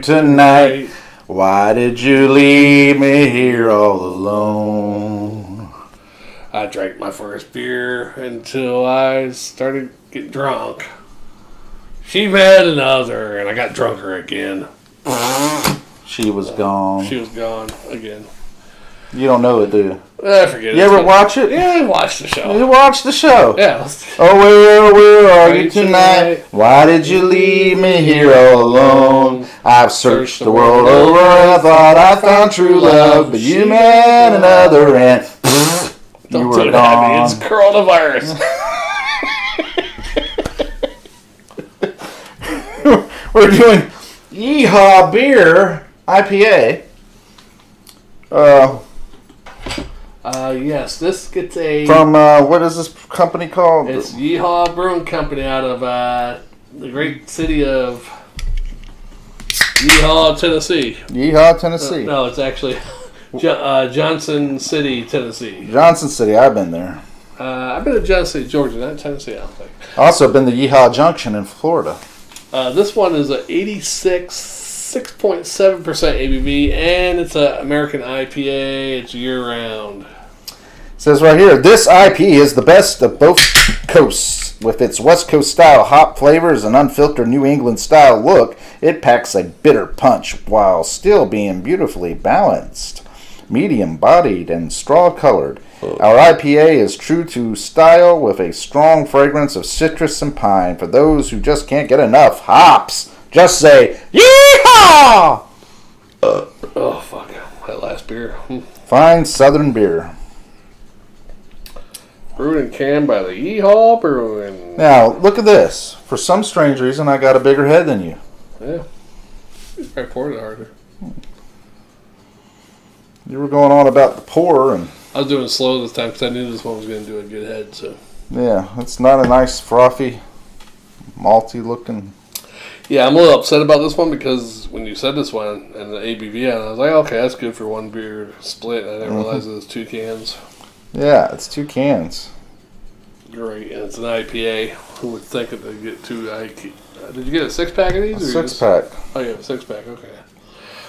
you tonight? Why did you leave me here all alone? I drank my first beer until I started getting drunk. She met another, and I got drunker again. She was gone. She was gone again. You don't know it, do you? I forget. You ever watch it? Yeah, I watched the show. You watched the show? Yeah. Oh, where are you tonight? Why did you leave me here all alone? I've searched the world over and I thought I found true love, but you met another and you were gone. It's coronavirus. We're doing Yee Haw Beer IPA. Yes, this gets a... From, what is this company called? It's Yee Haw Brewing Company out of the great city of Yee Haw, Tennessee. Yee Haw, Tennessee. No, it's actually Johnson City, Tennessee. Johnson City, I've been there. I've been to Johnson City, Georgia, not Tennessee, I don't think. Also been to Yee Haw Junction in Florida. This one is a 6.7% ABV, and it's an American IPA. It's year-round. It says right here, this IP is the best of both coasts. With its West Coast style hop flavors and unfiltered New England style look, it packs a bitter punch while still being beautifully balanced. Medium bodied and straw colored. Our IPA is true to style with a strong fragrance of citrus and pine. For those who just can't get enough hops, just say, Yee-haw! Oh, fuck. That last beer. Fine Southern beer. Brewed and canned by the Yee Haw Brewing. Now, look at this. For some strange reason, I got a bigger head than you. Yeah. I poured it harder. You were going on about the pour, and I was doing slow this time because I knew this one was going to do a good head. So yeah, it's not a nice, frothy, malty looking. yeah, I'm a little upset about this one because when you said this one and the ABV on it, I was like, okay, that's good for one beer split. I didn't realize it was 2 cans. Yeah, it's 2 cans. Great, and it's an IPA. Who would think it to get 2 IPA? Did you get a 6-pack of these? A 6-pack. Oh, you have a 6-pack, okay.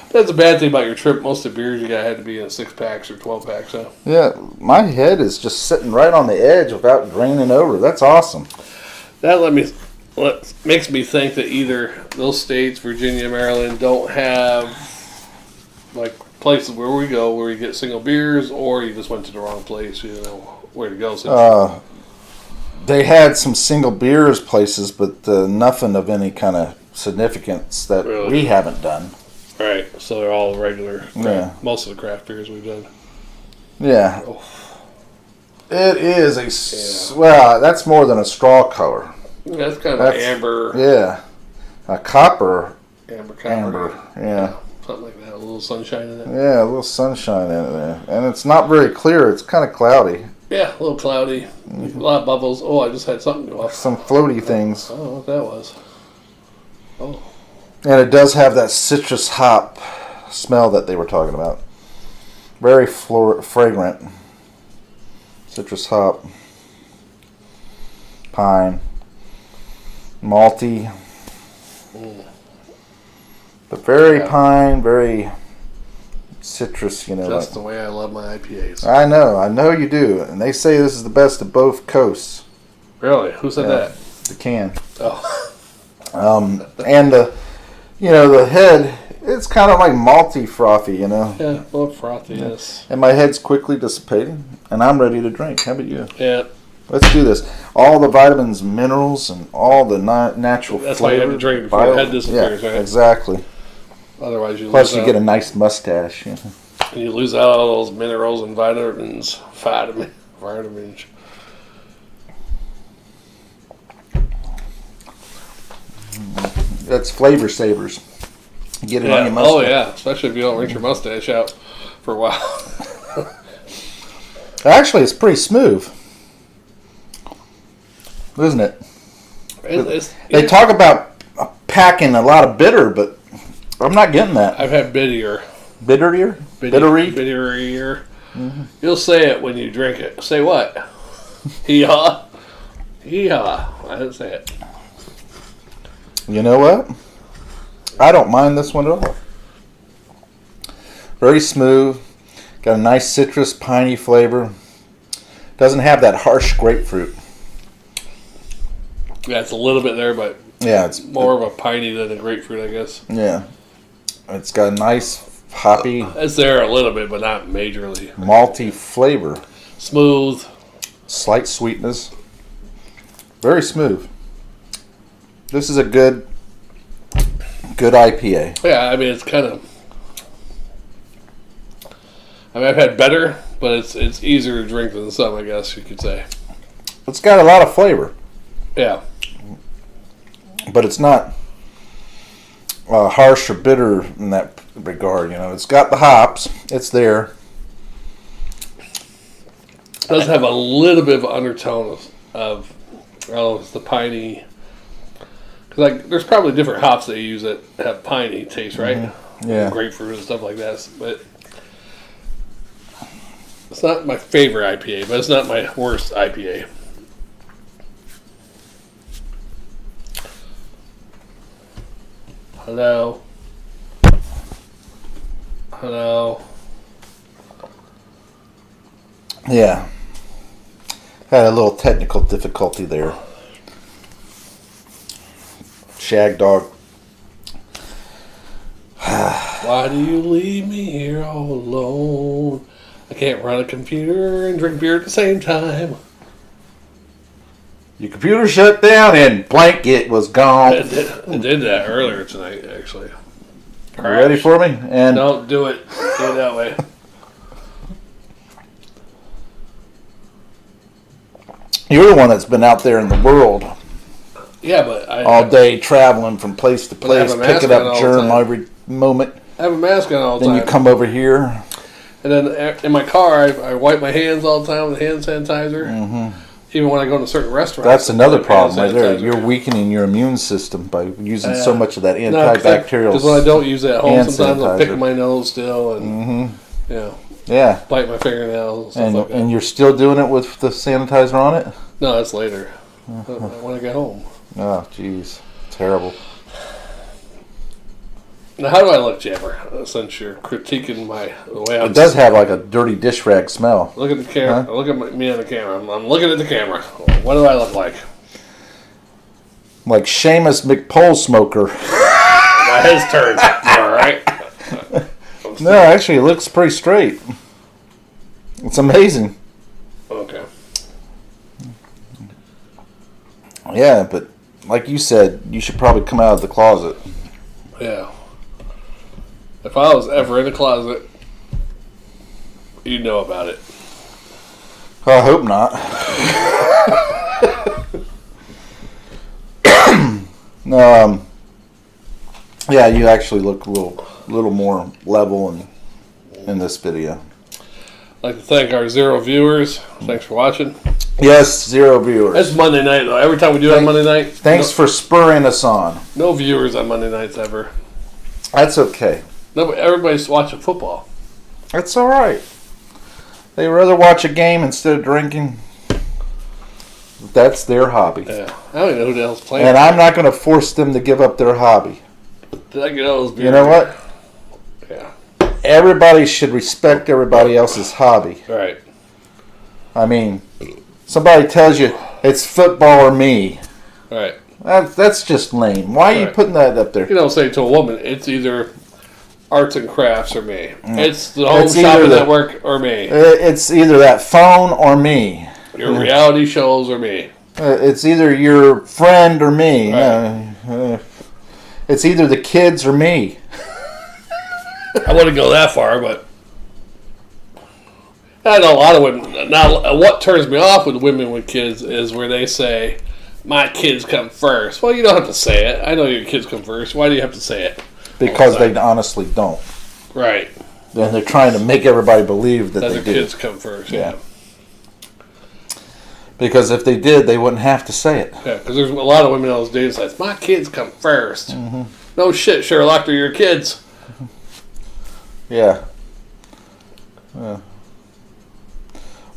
That's a bad thing about your trip. Most of the beers you got had to be in 6-packs or 12-packs. So. Yeah, my head is just sitting right on the edge without draining over. That's awesome. That makes me think that either those states, Virginia, Maryland, don't have like places where we go where you get single beers, or you just went to the wrong place. You know where to go. They had some single beers places, but nothing of any kind of significance that we haven't done. Right, so they're all regular. Yeah. Most of the craft beers we've done. Yeah. Oh. It is well, that's more than a straw color. Yeah, that's kind of amber. Yeah. A copper. Amber. Yeah. Something like that. A little sunshine in it. Yeah, a little sunshine in it there. And it's not very clear. It's kind of cloudy. Yeah, a little cloudy. A lot of bubbles. Oh, I just had something go off. Some floaty things. I don't know what that was. Oh. And it does have that citrus hop smell that they were talking about. Very fragrant. Citrus hop. Pine. Malty. But very pine, very citrus, you know. Just the way I love my IPAs. I know you do. And they say this is the best of both coasts. Really? Who said that? The can. Oh. And the head, it's kind of like malty frothy, you know. Yeah, a little frothy, yes. And my head's quickly dissipating, and I'm ready to drink. How about you? Yeah. Let's do this. All the vitamins, minerals, and all the natural flavors. That's why you have to drink before your head disappears, right? Exactly. Otherwise, you Plus, you get a nice mustache. You know? And you lose out all those minerals and vitamins. That's flavor savers. Get it on your mustache. Oh, yeah. Especially if you don't rinse your mustache out for a while. Actually, it's pretty smooth. Isn't it? They talk about packing a lot of bitter, but I'm not getting that. I've had bittier. Bitterier? Bitterier. Mm-hmm. You'll say it when you drink it. Say what? Yee Haw. Yee Haw. I didn't say it. You know what? I don't mind this one at all. Very smooth. Got a nice citrus, piney flavor. Doesn't have that harsh grapefruit. Yeah, it's a little bit there, but Yeah, it's more of a piney than a grapefruit, I guess. Yeah. It's got a nice hoppy, It's there a little bit, but not majorly. malty flavor. Smooth. Slight sweetness. Very smooth. This is a good IPA. Yeah, I mean, it's kind of... I mean, I've had better, but it's easier to drink than some, I guess you could say. It's got a lot of flavor, Yeah. but it's not harsh or bitter in that regard. You know, it's got the hops. It's there. It does have a little bit of an undertone of it's the piney. Cause like, there's probably different hops they use that have piney taste, right? Mm-hmm. Yeah. Grapefruit and stuff like that. But it's not my favorite IPA, but it's not my worst IPA. Hello. Hello. Yeah. Had a little technical difficulty there. Shagdog. Why do you leave me here all alone? I can't run a computer and drink beer at the same time. Your computer shut down and blanket was gone. I did that earlier tonight, actually. Are you ready for me? And Don't do it. Do it that way. you're the one that's been out there in the world Yeah, but all day, traveling from place to But I have place, a mask picking on all up the germ time. every moment. I have a mask on all the Then time. you come over here. And then in my car, I wipe my hands all the time with hand sanitizer. Mm-hmm. Even when I go to certain restaurants. That's another I wipe problem hand right there. sanitizer. You're weakening your immune system by using so much of that No, antibacterial. because when I don't use it at home, hand sometimes I'm sanitizer. picking my nose still and Mm-hmm. you know, Yeah. bite my fingernails and stuff And like that. and you're still doing it with the sanitizer on it? No, that's later. When I get home. Oh, jeez. Terrible. Now, how do I look, Jammer? Since you're critiquing the way I'm... It does have like a dirty dish rag smell. Look at the camera. Huh? Look at me on the camera. I'm looking at the camera. What do I look like? Like Seamus McPole smoker. My head's turned. All right. No, actually, it looks pretty straight. It's amazing. Okay. Yeah, but like you said, you should probably come out of the closet. Yeah. If I was ever in the closet, you'd know about it. I hope not. Yeah, you actually look a little more level in this video. I'd like to thank our 0 viewers. Thanks for watching. Yes, 0 viewers. It's Monday night, though. Every time we do it on Monday night, Thanks for spurring us on. no viewers on Monday nights ever. That's okay. No, but everybody's watching football. That's all right. They rather watch a game instead of drinking. That's their hobby. Yeah. I don't even know who the hell's playing. And I'm not going to force them to give up their hobby. Did I get all those beers? You know what? Yeah. Everybody should respect everybody else's hobby. Right. I mean, somebody tells you it's football or me. Right. That's just lame. Why are you Right. putting that up there? You don't say to a woman, it's either arts and crafts or me. It's the It's Home either Shopping the- Network or me. It's either that phone or me. Your reality shows or me. It's either your friend or me. Right. It's either the kids or me. I wouldn't go that far, but I know a lot of women. Now, what turns me off with women with kids is where they say, my kids come first. Well, you don't have to say it. I know your kids come first. Why do you have to say it? Because they honestly don't. Right. And they're trying to make everybody believe that That they their do. kids come first, yeah. Because if they did, they wouldn't have to say it. Yeah, because there's a lot of women on those dating sites. My kids come 1st. Mm-hmm. No shit, Sherlock, they're your kids. Yeah.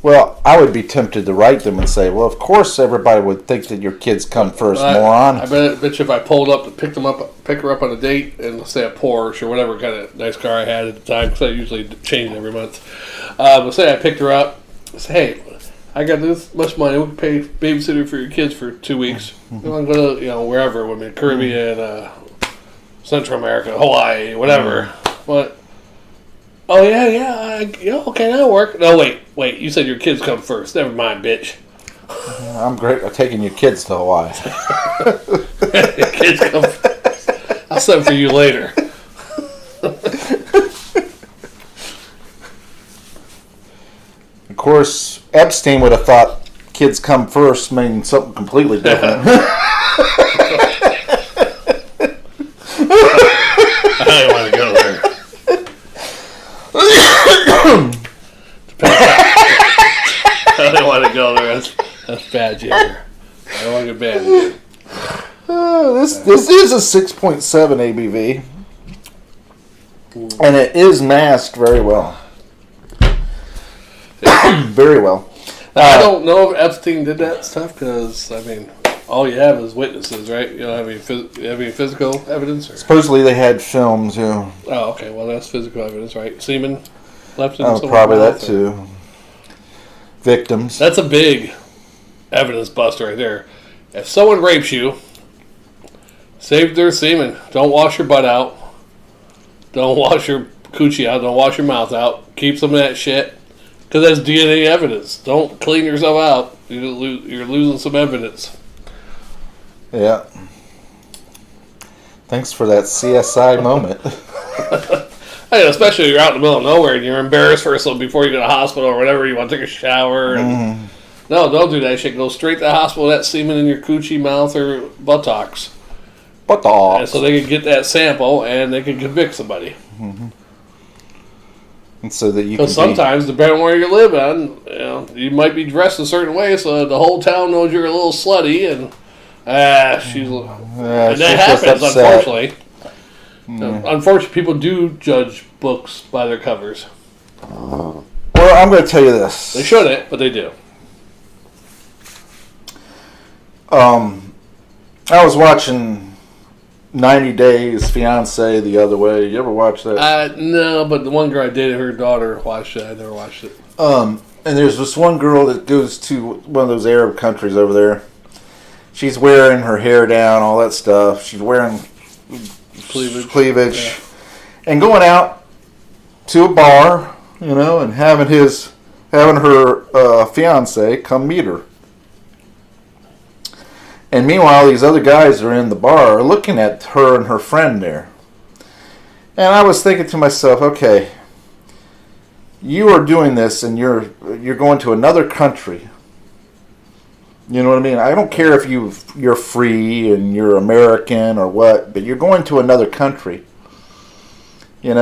Well, I would be tempted to write them and say, well, of course everybody would think that your kids come first, moron. I bet you if I pulled up to pick her up on a date, and say a Porsche or whatever kind of nice car I had at the time, because I usually change every month. But say I picked her up, say, hey, I got this much money. We can pay babysitter for your kids for 2 weeks. You want to go to wherever, I mean, Caribbean, Central America, Hawaii, whatever. But oh yeah, okay, that'll work. No, wait, you said your kids come first. Never mind, bitch. I'm great at taking your kids to Hawaii. Your kids come first. I'll send for you later. Of course, Epstein would have thought kids come first meaning something completely different. I don't want to go there. I don't want to go there. That's bad, Jammer. I don't want to get bad again. This is a 6.7 ABV, and it is masked very well. Very well. I don't know if Epstein did that stuff because, I mean, all you have is witnesses, right? You don't have any physical evidence? Or? Supposedly they had films, Oh, okay. Well, that's physical evidence, right? Semen left in someone's probably mouth, that too. Victims. That's a big evidence buster right there. If someone rapes you, save their semen. Don't wash your butt out. Don't wash your coochie out. Don't wash your mouth out. Keep some of that shit. Because that's DNA evidence. Don't clean yourself out. You're losing some evidence. Yeah. Thanks for that CSI moment. Hey, especially if you're out in the middle of nowhere and you're embarrassed before you go to the hospital or whatever. You want to take a shower. And, No, don't do that shit. Go straight to the hospital with that semen in your coochie, mouth, or buttocks. And so they can get that sample and they can convict somebody. Mm-hmm. And so that you. Because sometimes, depending on where you live in, you might be dressed a certain way, so the whole town knows you're a little slutty, and and that happens, unfortunately. Unfortunately, people do judge books by their covers. Well, I'm going to tell you this. They shouldn't, but they do. I was watching 90 Days Fiancé the other way. You ever watch that? No, but the one girl I dated, her daughter watched it. I never watched it. And there's this one girl that goes to one of those Arab countries over there. She's wearing her hair down, all that stuff. She's wearing cleavage. Yeah. And going out to a bar, and having her fiance come meet her. And meanwhile, these other guys are in the bar looking at her and her friend there. And I was thinking to myself, okay, you are doing this and you're going to another country. You know what I mean? I don't care if you're free and you're American or what, but you're going to another country. You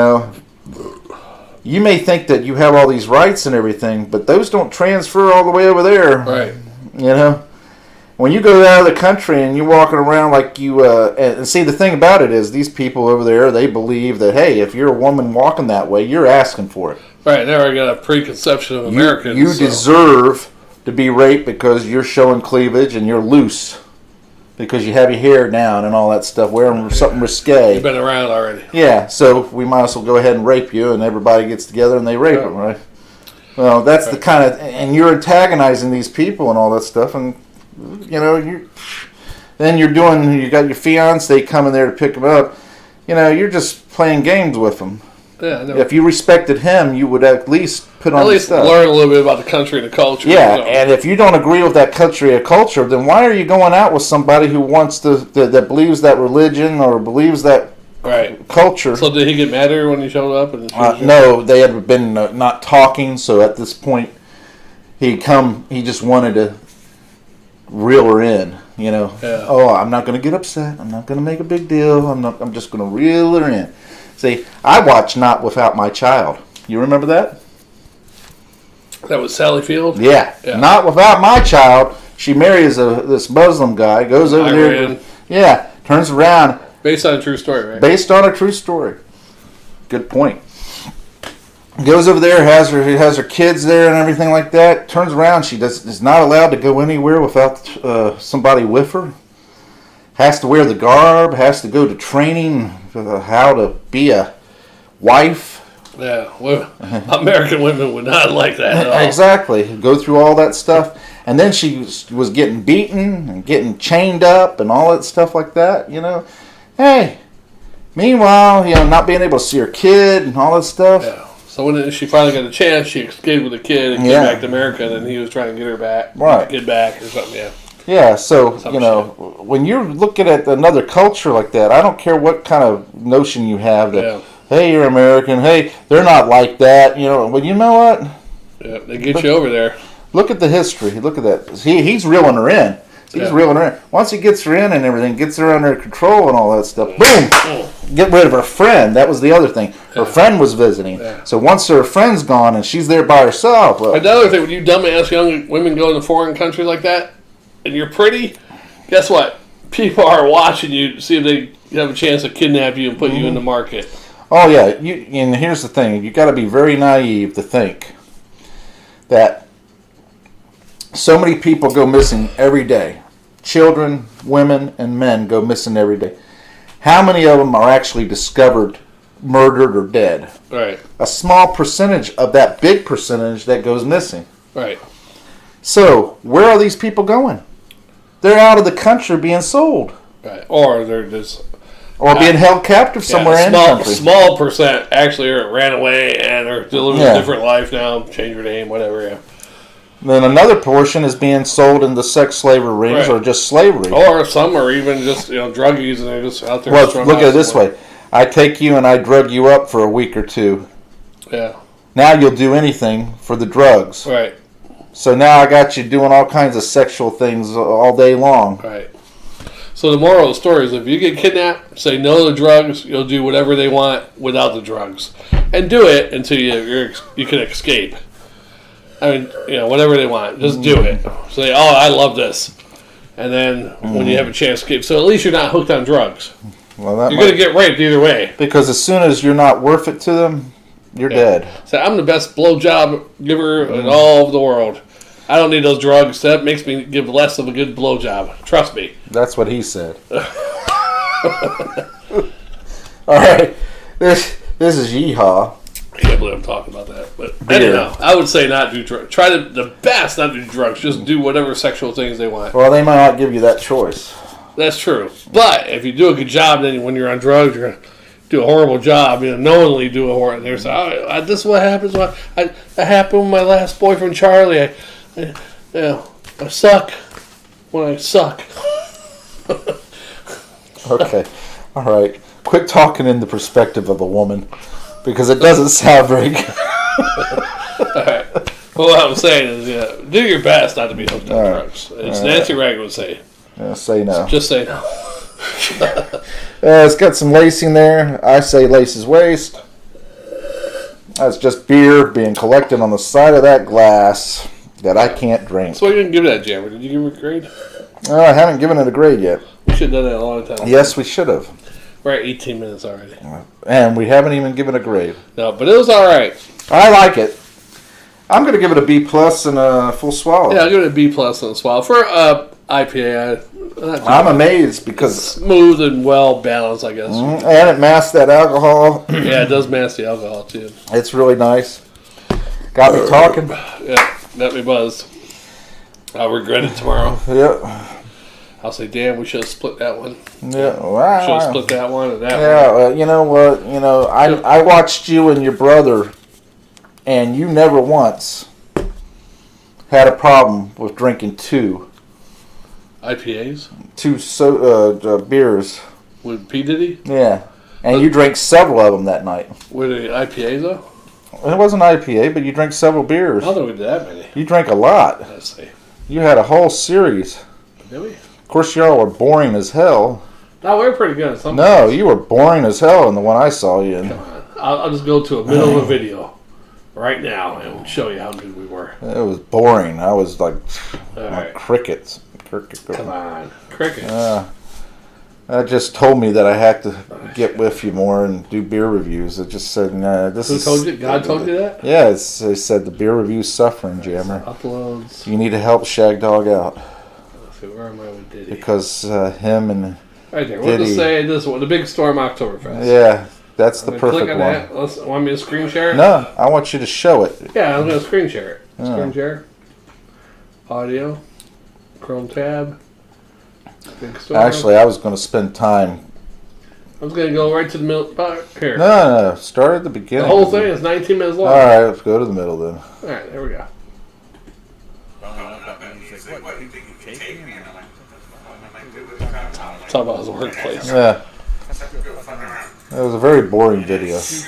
may think that you have all these rights and everything, but those don't transfer all the way over there. Right. When you go out of the country and you're walking around like you, and see, the thing about it is these people over there, they believe that, hey, if you're a woman walking that way, you're asking for it. Right, they already got a preconception of Americans. You deserve to be raped because you're showing cleavage and you're loose. Because you have your hair down and all that stuff, wearing something risque. You've been around already. Yeah, so we might as well go ahead and rape you, and everybody gets together and they rape them, right? Well, that's the kind of, and you're antagonizing these people and all that stuff, and you got your fiance coming there to pick them up. You're just playing games with them. Yeah, if you respected him, you would at least put on the stuff. Learn a little bit about the country and the culture. Yeah, and if you don't agree with that country or culture, then why are you going out with somebody who wants that believes that religion or believes that culture? So did he get mad at her when he showed up? No, they had been not talking. So at this point, he just wanted to reel her in. Oh, I'm not going to get upset. I'm not going to make a big deal. I'm just going to reel her in. See, I watched Not Without My Child. You remember that? That was Sally Field? Yeah. Not Without My Child. She marries this Muslim guy, goes over there. Turns around. Based on a true story, right? Based on a true story. Good point. Goes over there, has her kids there and everything like that. Turns around, is not allowed to go anywhere without somebody with her. Has to wear the garb. Has to go to training how to be a wife. Yeah, well, American women would not like that at all. Exactly. Go through all that stuff, and then she was getting beaten and getting chained up and all that stuff like that. Hey. Meanwhile, not being able to see her kid and all that stuff. Yeah. So when she finally got a chance, she escaped with the kid and came back to America, and then he was trying to get her back, get back or something. Yeah. Yeah. So when you're looking at another culture like that, I don't care what kind of notion you have that. Hey, you're American. Hey, they're not like that. Well, you know what? Yeah, they get you over there. Look at the history. Look at that. He's reeling her in. He's reeling her in. Once he gets her in and everything, gets her under control and all that stuff, boom! Get rid of her friend. That was the other thing. Her friend was visiting. Yeah. So once her friend's gone and she's there by herself. Well, another thing, when you dumbass young women go into foreign countries like that, and you're pretty, guess what? People are watching you to see if they have a chance to kidnap you and put you in the market. Oh, yeah. And here's the thing. You got to be very naive to think that so many people go missing every day. Children, women, and men go missing every day. How many of them are actually discovered murdered or dead? Right. A small percentage of that big percentage that goes missing. Right. So, where are these people going? They're out of the country being sold. Right. Or they're just... Or being held captive somewhere in the country. Small percent actually ran away and are living a different life now, change their name, whatever, yeah. Then another portion is being sold into sex slavery rings or just slavery. Or some are even just druggies and they're just out there. Well, look at it this way. I take you and I drug you up for a week or two. Yeah. Now you'll do anything for the drugs. Right. So now I got you doing all kinds of sexual things all day long. Right. So the moral of the story is if you get kidnapped, say no to drugs, you'll do whatever they want without the drugs. And do it until you can escape. I mean, whatever they want, just do it. Say, oh, I love this. And then when you have a chance to escape, so at least you're not hooked on drugs. Well, you're going to get raped either way. Because as soon as you're not worth it to them, you're dead. So I'm the best blowjob giver in all of the world. I don't need those drugs. That makes me give less of a good blowjob. Trust me. That's what he said. All right. This is Yee Haw. I can't believe I'm talking about that. But anyhow, I would say not do drugs. Try the best not to do drugs. Just do whatever sexual things they want. Well, they might not give you that choice. That's true. But if you do a good job, then when you're on drugs, you're going to do a horrible job. Knowingly do a horrible. They're saying, oh, this is what happens. That happened with my last boyfriend, Charlie. I suck when I suck. Okay. All right. Quit talking in the perspective of a woman. Because it doesn't sound very good. All right. Well, what I'm saying is, do your best not to be hooked on drugs. As Nancy Reagan would say. Say no. Just say no. It's got some lacing there. I say lace is waste. That's just beer being collected on the side of that glass that I can't drink. So you didn't give that, Jammer. Did you give it a grade? No, I haven't given it a grade yet. We should have done that a long time ago. Yes, we should have. We're at 18 minutes already. And we haven't even given a grade. No, but it was all right. I like it. I'm going to give it a B plus and a full swallow. Yeah, I'll give it a B plus and a swallow. For IPA, I'm amazed because... It's smooth and well balanced, I guess. And it masks that alcohol. Yeah, it does mask the alcohol, too. It's really nice. Got me talking. Yeah, got me buzzed. I'll regret it tomorrow. Yep. I'll say, damn, we should have split that one. Yeah, wow. Should have split that one and that one. Yeah, you know what? I watched you and your brother, and you never once had a problem with drinking two IPAs? Two beers. With P. Diddy? Yeah. And you drank several of them that night. Were they IPAs, though? It wasn't IPA, but you drank several beers. I don't think we did that many. You drank a lot. Let's see. You had a whole series. Did we? Of course, y'all were boring as hell. No, we were pretty good. No, you were boring as hell in the one I saw you in. Come on. I'll just go to a middle of a video right now and show you how good we were. It was boring. I was like, right. crickets. Come on. Crickets. just told me that I had to get with you more and do beer reviews. It just said, nah, this Who is... told you? God told you that? Yeah, they said the beer review's suffering, Jammer. Uploads. You need to help Shagdog out. Let's see, where am I with Diddy? Because him and Right there. What to say this one? The Big Storm Oktoberfest. Yeah, that's the perfect click on one. that. Want me to screen share it? No, I want you to show it. Yeah, I'm going to screen share it. Oh. Screen share. Audio. Chrome tab. Big Storm. Actually, I was going to spend time. I was going to go right to the middle. Here. No, start at the beginning. The whole thing is 19 minutes long. All right, let's go to the middle then. All right, there we go. Talk about his workplace. Yeah. It was a very boring video. That's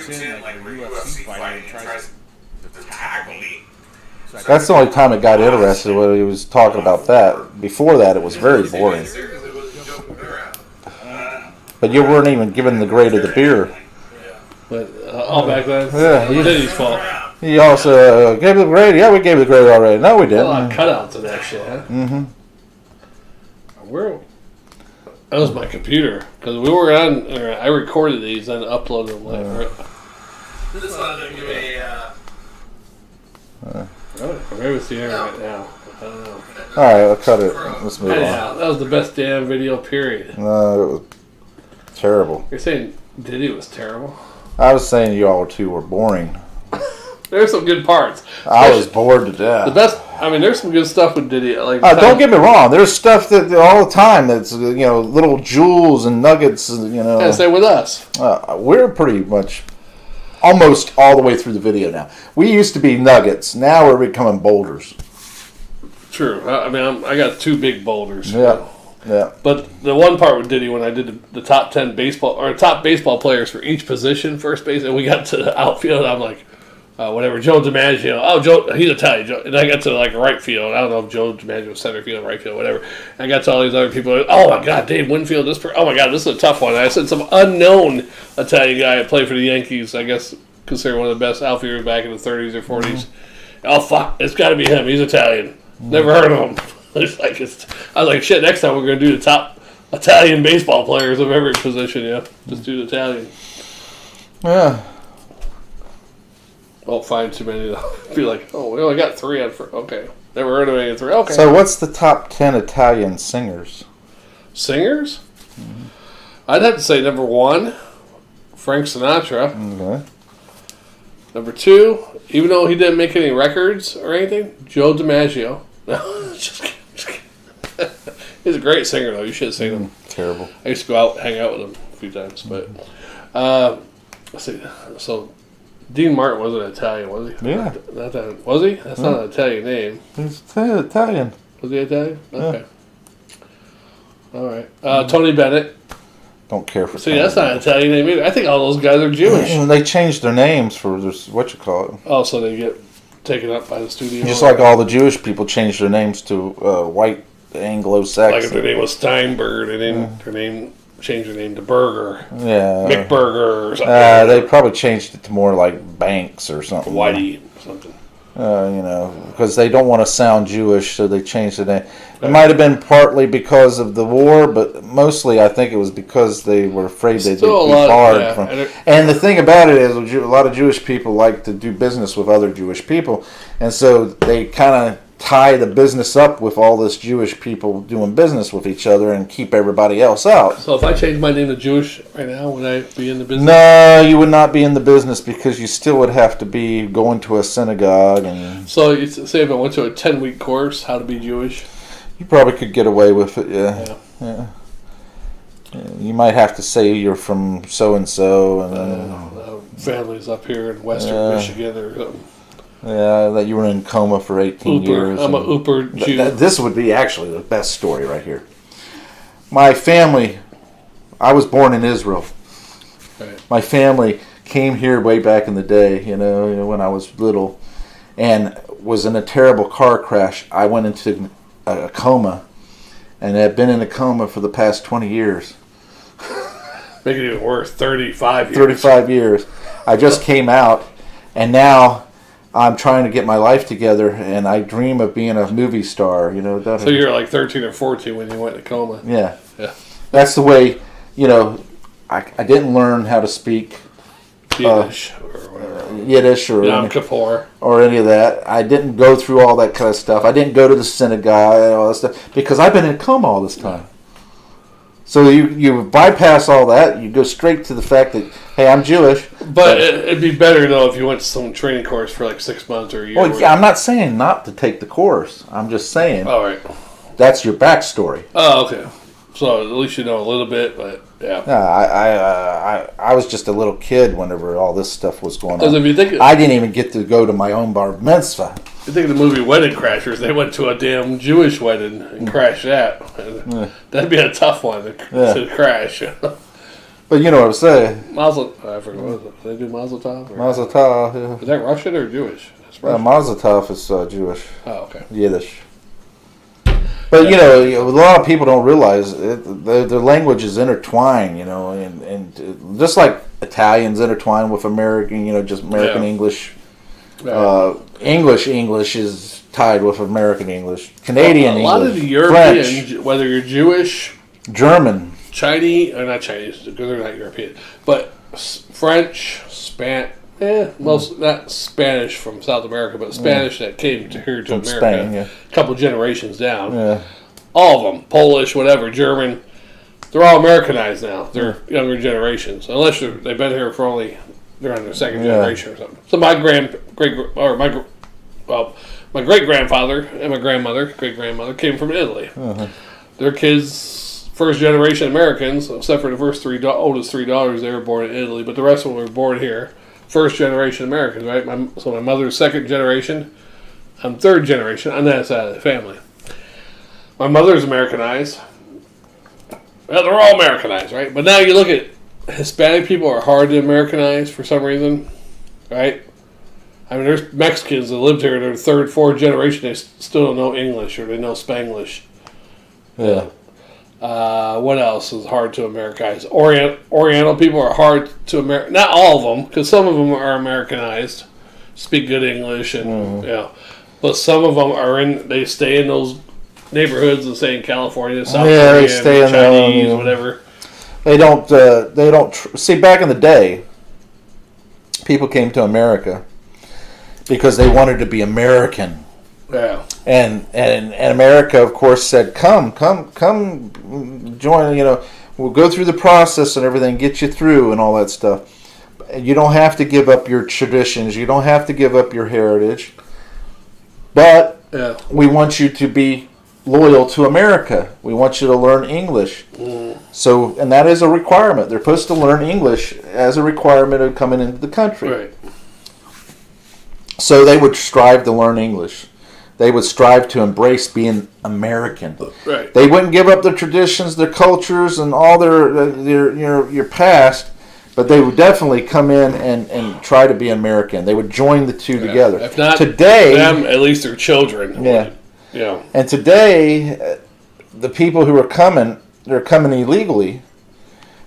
the only time it got interested when he was talking about that. Before that, it was very boring. But you weren't even given the grade of the beer. But all back then, Yeah, Diddy's fault. He also gave the grade. Yeah, we gave the grade already. No, we A didn't. lot of cutouts of that shit, huh? Mm-hmm. That was my computer. Because we were on, I recorded these and uploaded them later. This one will give maybe it's the air right now. I don't know. All right, I'll cut it. Let's move Anyhow, on. that was the best damn video, period. No, it was terrible. You're saying Diddy was terrible? I was saying you all two were boring. There's some good parts. I was bored to death. The best, I mean, there's some good stuff with Diddy. Like, don't get me wrong. There's stuff that all the time that's little jewels and nuggets. Yeah, same with us. We're pretty much almost all the way through the video now. We used to be nuggets. Now we're becoming boulders. True. I mean, I got 2 big boulders. Yeah. Yeah. But the one part with Diddy, when I did the top 10 top baseball players for each position, first base, and we got to the outfield, I'm like, whatever, Joe DiMaggio. Oh, Joe, he's Italian. Joe. And I got to like right field. I don't know if Joe DiMaggio was center field, right field, whatever. And I got to all these other people. Like, oh my God, Dave Winfield. Oh my God, this is a tough one. And I said some unknown Italian guy that played for the Yankees. I guess considered one of the best outfielders back in the 30s or 40s. Mm-hmm. Oh fuck, it's got to be him. He's Italian. Mm-hmm. Never heard of him. I was like, shit. Next time we're gonna do the top Italian baseball players of every position. Yeah, just do the Italian. Yeah. Won't find too many though. Be like, oh, we only got 3 on okay. Never heard of any of 3. Okay. So what's the top 10 Italian singers? Singers? Mm-hmm. I'd have to say number 1, Frank Sinatra. Okay. Number 2, even though he didn't make any records or anything, Joe DiMaggio. No, just kidding. He's a great singer though. You should have seen him. Terrible. I used to go out, hang out with him a few times, but let's see. So. Dean Martin wasn't Italian, was he? Yeah. Was he? That's not an Italian name. He's Italian. Was he Italian? Okay. Yeah. All right. Tony Bennett. Don't care for. See, that's not an Italian name either. I think all those guys are Jewish. They changed their names for this, it. Oh, so they get taken up by the studio. Just like all the Jewish people changed their names to white Anglo-Saxon. Like if their name was Steinberg, they didn't. Their name. Change their name to Burger. Yeah. McBurger or something. They probably changed it to more like Banks or something. Whitey or something. Because they don't want to sound Jewish, so they changed the name. It might have been partly because of the war, but mostly I think it was because they were afraid they'd be barred from. And the thing about it is, a lot of Jewish people like to do business with other Jewish people, and so they kind of tie the business up with all this Jewish people doing business with each other and keep everybody else out. So if I change my name to Jewish right now, would I be in the business? No, you would not be in the business because you still would have to be going to a synagogue. And so you say if I went to a 10-week course, how to be Jewish? You probably could get away with it, yeah. You might have to say you're from so-and-so. And families up here in western Michigan or something. Yeah, that you were in coma for 18 years. I'm a Uber Jew. This would be actually the best story right here. My family, I was born in Israel. Right. My family came here way back in the day, when I was little, and was in a terrible car crash. I went into a coma, and had been in a coma for the past 20 years. Make it even worse, 35 years. 35 years. I just came out, and now I'm trying to get my life together, and I dream of being a movie star. So you're like 13 or 14 when you went to coma. Yeah. Yeah. That's the way you know, I didn't learn how to speak Yiddish or whatever. Yiddish or Yom Kippur. or any of that. I didn't go through all that kind of stuff. I didn't go to the synagogue and all that stuff because I've been in coma all this time. So you bypass all that. You go straight to the fact that, hey, I'm Jewish. But it'd be better, though, if you went to some training course for like 6 months or a year. Well, yeah, I'm not saying not to take the course. I'm just saying all right. that's your backstory. Oh, okay. So at least you know a little bit, but yeah. I was just a little kid whenever all this stuff was going Because on. if you think, I didn't even get to go to my own bar mitzvah. you think of the movie Wedding Crashers, they went to a damn Jewish wedding and crashed that. And that'd be a tough one to crash. But you know what I'm saying. Mazel, I forgot what was it. Did they do Mazel Tov? Mazel Tov. Yeah. Is that Russian or Jewish? That's Russian. Mazel Tov is Jewish. Oh, okay. Yiddish. But you know, a lot of people don't realize their language is intertwined. You know, and just like Italians intertwine with American, just American English. English is tied with American English. Canadian English. A lot of the European, French, whether you're Jewish, German, Chinese, or not Chinese because they're not European, but French, most not Spanish from South America, but Spanish that came here to America, Spain, a couple generations down. Yeah. All of them, Polish, whatever, German, they're all Americanized now. They're younger generations, unless they've been here for only they're on their second generation or something. So my great grandfather and my great grandmother came from Italy. Uh-huh. Their kids, first generation Americans, except for the first oldest three daughters, they were born in Italy, but the rest of them were born here. First generation Americans, right? So my mother's second generation, I'm third generation on that side of the family. My mother's Americanized. Well, they're all Americanized, right? But now you look at Hispanic people are hard to Americanize for some reason, right? I mean, there's Mexicans that lived here, they're third, fourth generation, they still don't know English or they know Spanglish. Yeah. What else is hard to Americanize? Oriental people are hard to Americanize. Not all of them, because some of them are Americanized, speak good English, and but some of them they stay in those neighborhoods and say in California, South Korea, they stay Chinese, whatever. They don't. See, back in the day, people came to America because they wanted to be American. Yeah. And America, of course, said, "Come, join. We'll go through the process and everything, get you through, and all that stuff. You don't have to give up your traditions. You don't have to give up your heritage. But we want you to be loyal to America. We want you to learn English." So, and that is a requirement. They're supposed to learn English as a requirement of coming into the country. Right. So they would strive to learn English. They would strive to embrace being American. Right. They wouldn't give up their traditions, their cultures, and all your past, but they would definitely come in and try to be American. They would join the two together. If not today, them, at least their children. Yeah. And today, the people who are coming, they're coming illegally.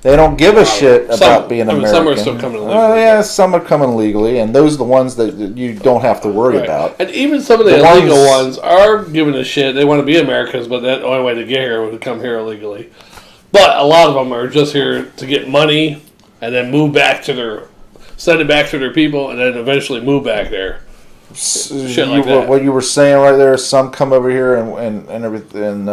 They don't give a shit about being American. Some are still coming illegally. Oh, yeah, some are coming illegally, and those are the ones that you don't have to worry about. And even some of the illegal ones are giving a shit. They want to be Americans, but the only way to get here would to come here illegally. But a lot of them are just here to get money and then send it back to their people, and then eventually move back there. Shit like that. What you were saying right there, some come over here and everything,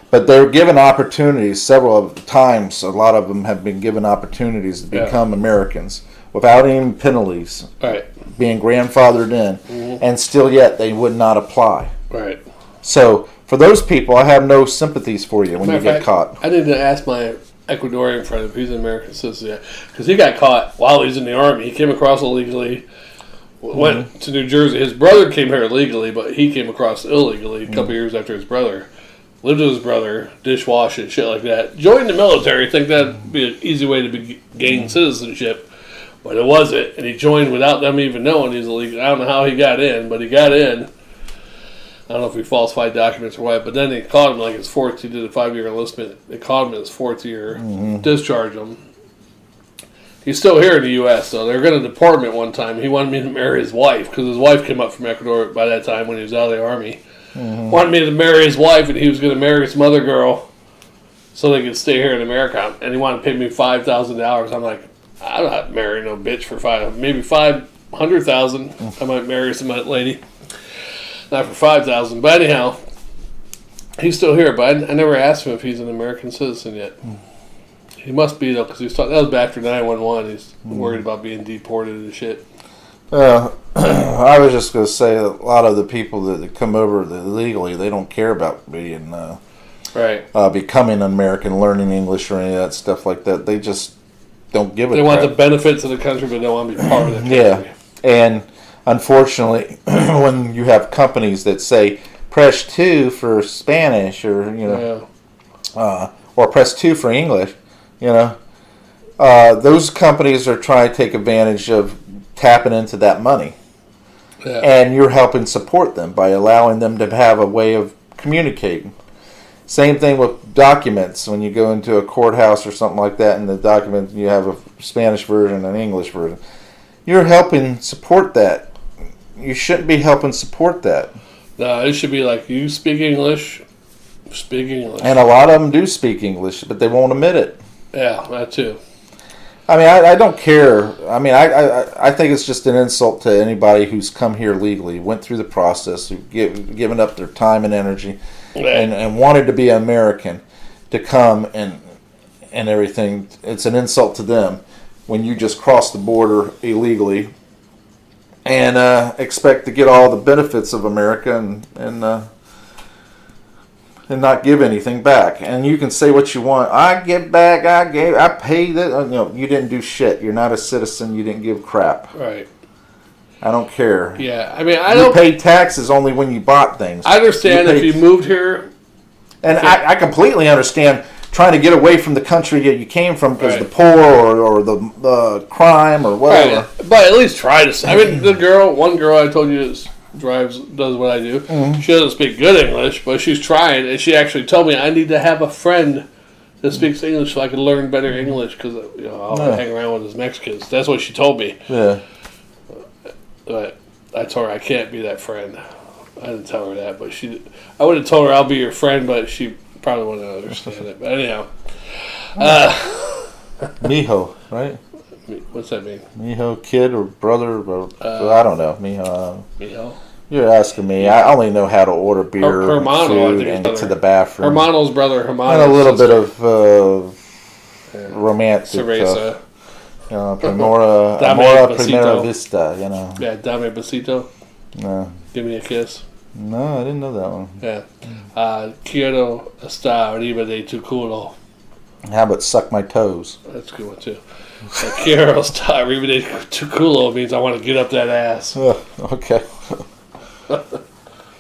but they're given opportunities several of times. A lot of them have been given opportunities to become Americans without any penalties, right? Being grandfathered in, and still yet they would not apply. Right. So for those people, I have no sympathies for you when you get caught. I need to ask my Ecuadorian friend if he's an American citizen, because he got caught while he was in the army. He came across illegally. Went to New Jersey. His brother came here legally, but he came across illegally a couple years after his brother. Lived with his brother, dishwashing, shit like that. Joined the military. Think that'd be an easy way to gain citizenship, but it wasn't. And he joined without them even knowing he's illegal. I don't know how he got in, but he got in. I don't know if he falsified documents or what, but then they caught him like his fourth. He did a 5-year enlistment. They caught him in his 4th year, discharged him. He's still here in the U.S., so they're going to deport him at one time. He wanted me to marry his wife, because his wife came up from Ecuador by that time when he was out of the army. Wanted me to marry his wife, and he was going to marry some other girl so they could stay here in America. And he wanted to pay me $5,000. I'm like, I'm not marrying no bitch for maybe $500,000. I might marry some lady, not for $5,000. But anyhow, he's still here. But I never asked him if he's an American citizen yet. He must be though, because he was talking. That was back after 9/11. He's worried about being deported and shit. I was just going to say a lot of the people that come over illegally, they don't care about being becoming an American, learning English or any of that stuff like that. They just don't give a crap. They want the benefits of the country, but they don't want to be part of the country. Yeah, and unfortunately, when you have companies that say press 2 for Spanish or or press 2 for English, those companies are trying to take advantage of tapping into that money. Yeah. And you're helping support them by allowing them to have a way of communicating. Same thing with documents. When you go into a courthouse or something like that, and the document, you have a Spanish version and an English version. You're helping support that. You shouldn't be helping support that. No, it should be like, you speak English, speak English. And a lot of them do speak English, but they won't admit it. Yeah, that too. I mean, I don't care. I mean, I think it's just an insult to anybody who's come here legally, went through the process, who've given up their time and energy, and wanted to be American, to come and everything. It's an insult to them when you just cross the border illegally and expect to get all the benefits of America and not give anything back. And you can say what you want. I give back. I pay that. No, you didn't do shit. You're not a citizen. You didn't give crap. Right. I don't care. Yeah, I mean, you pay taxes only when you bought things. I understand if you moved here. And I completely understand trying to get away from the country that you came from because the poor or the crime or whatever. Right. But at least try to. I mean, one girl I told you does what I do. Mm-hmm. She doesn't speak good English, but she's trying, and she actually told me I need to have a friend that speaks English so I can learn better English because I'll hang around with those Mexicans. That's what she told me. Yeah. But I told her I can't be that friend. I didn't tell her that, but I would have told her I'll be your friend, but she probably wouldn't understand it. But anyhow, Mijo, right? What's that mean? Mijo, kid or brother? I don't know. Mijo. You're asking me. I only know how to order beer, Hermano, food, and get to the bathroom. Hermano's brother, Hermano. And a little bit of romantic. Cerveza. Amora Primera Vista, Yeah, Dame Besito. No. Give me a kiss. No, I didn't know that one. Yeah. Quiero estar arriba de tu culo. How about suck my toes? That's a good one, too. Quiero estar arriba de tu culo means I want to get up that ass. Okay.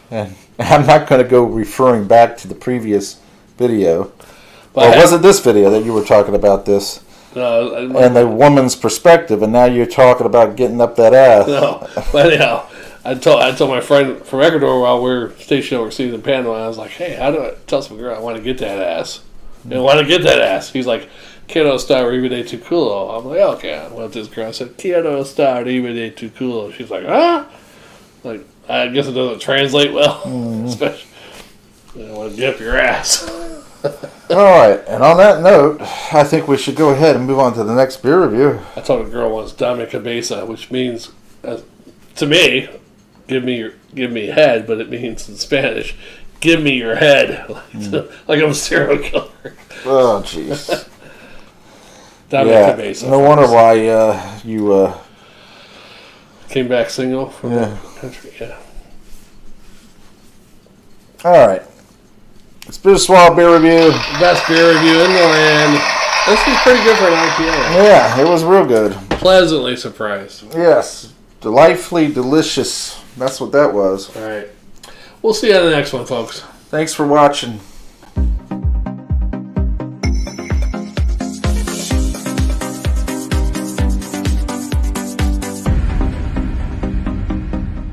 And I'm not going to go referring back to the previous video. Or was it this video that you were talking about this? No. And the woman's perspective, and now you're talking about getting up that ass. No. But anyhow, I told my friend from Ecuador while we were stationed overseas in Panama, I was like, hey, how do I tell some girl I want to get that ass? And I want to get that ass. He's like, quiero estar arriba de tu culo. I'm like, okay. I went to this girl. I said, quiero estar arriba de tu culo. She's like, ah? Like, I guess it doesn't translate well. Especially, I want to get up your ass. All right. And on that note, I think we should go ahead and move on to the next beer review. I told a girl once, dame cabeza, which means, to me, give me head, but it means in Spanish, give me your head. Like I'm a serial killer. Oh, jeez. Dame cabeza. No wonder why you... came back single from the country. Yeah. All right. It's Beer Swallow beer review. Best beer review in the land. This was pretty good for an IPA. Yeah, it was real good. Pleasantly surprised. Yes. Delightfully delicious. That's what that was. All right. We'll see you on the next one, folks. Thanks for watching.